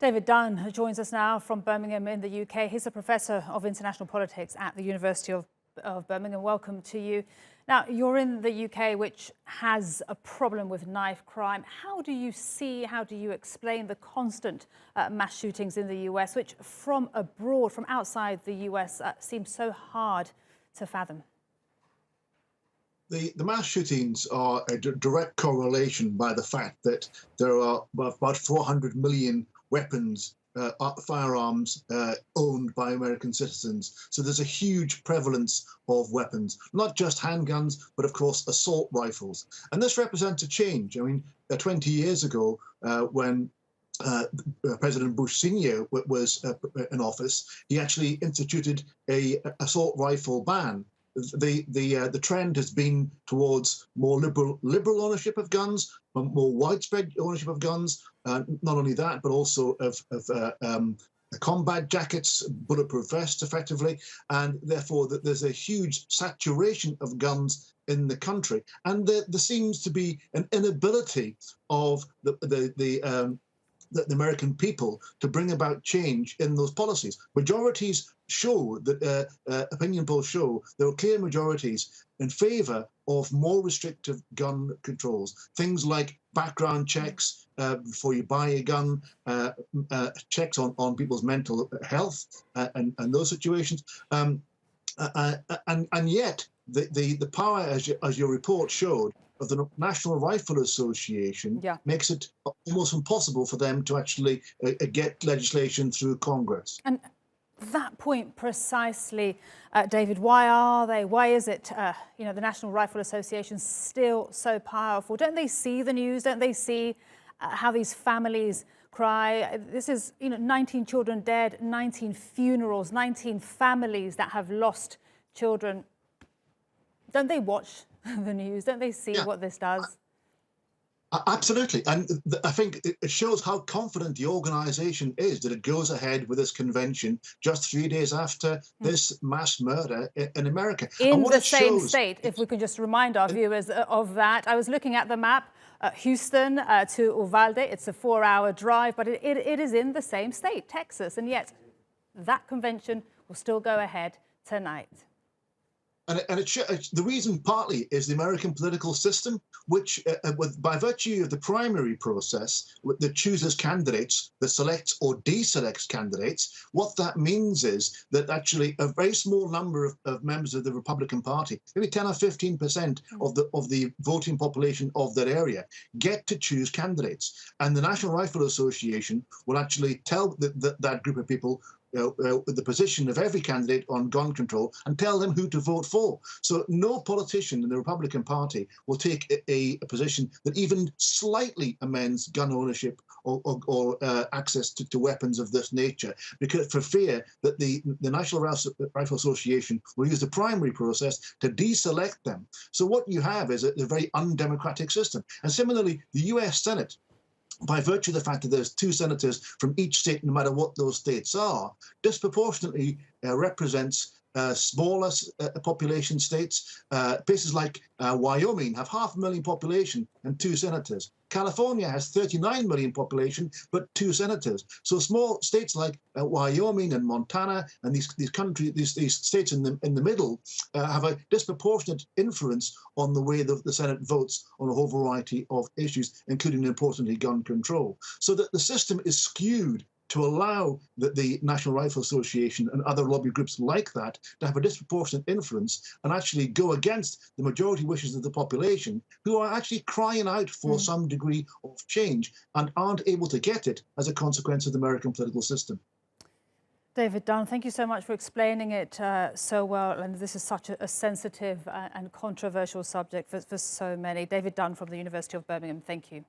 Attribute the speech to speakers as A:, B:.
A: David Dunn joins us now from Birmingham in the UK. He's a professor of international politics at the University of Birmingham. Welcome to you. Now, you're in the UK, which has a problem with knife crime. How do you explain the constant mass shootings in the US, which from abroad, from outside the US, seems so hard to fathom?
B: The mass shootings are a direct correlation by the fact that there are about 400 million weapons, firearms owned by American citizens. So there's a huge prevalence of weapons, not just handguns, but of course assault rifles. And this represents a change. I mean, 20 years ago, when President Bush Sr. was in office, he actually instituted a assault rifle ban. The trend has been towards more liberal ownership of guns, more widespread ownership of guns. Not only that, but also of combat jackets, bulletproof vests, effectively, and therefore there's a huge saturation of guns in the country, and there seems to be an inability of the American people to bring about change in those policies. Majorities show that, opinion polls show there are clear majorities in favour of more restrictive gun controls. Things like background checks before you buy a gun, checks on people's mental health and those situations. And yet the power, as your report showed, of the National Rifle Association makes it almost impossible for them to actually get legislation through Congress.
A: And that point precisely, David, why is it, the National Rifle Association still so powerful? Don't they see the news? Don't they see how these families cry? This is, 19 children dead, 19 funerals, 19 families that have lost children. Don't they watch the news? Don't they see what this does?
B: Absolutely. And I think it shows how confident the organisation is that it goes ahead with this convention just 3 days after this mass murder in America.
A: In the same state, if we could just remind our viewers of that. I was looking at the map, Houston to Uvalde. It's a 4-hour drive, but it is in the same state, Texas. And yet that convention will still go ahead tonight.
B: And the reason partly is the American political system, which, by virtue of the primary process that chooses candidates, that selects or deselects candidates, what that means is that actually a very small number of members of the Republican Party, maybe 10 or 15% of the voting population of that area, get to choose candidates. And the National Rifle Association will actually tell that group of people the position of every candidate on gun control and tell them who to vote for. So no politician in the Republican Party will take a position that even slightly amends gun ownership or access to weapons of this nature, because for fear that the National Rifle Association will use the primary process to deselect them. So what you have is a very undemocratic system. And similarly, the US Senate, by virtue of the fact that there's 2 senators from each state, no matter what those states are, disproportionately represents smaller population states. Places like Wyoming have 500,000 population and 2 senators. California has 39 million population, but 2 senators. So small states like Wyoming and Montana and these states in the middle have a disproportionate influence on the way the Senate votes on a whole variety of issues, including, importantly, gun control. So that the system is skewed to allow the National Rifle Association and other lobby groups like that to have a disproportionate influence and actually go against the majority wishes of the population, who are actually crying out for some degree of change and aren't able to get it as a consequence of the American political system.
A: David Dunn, thank you so much for explaining it so well. And this is such a sensitive and controversial subject for so many. David Dunn from the University of Birmingham, thank you.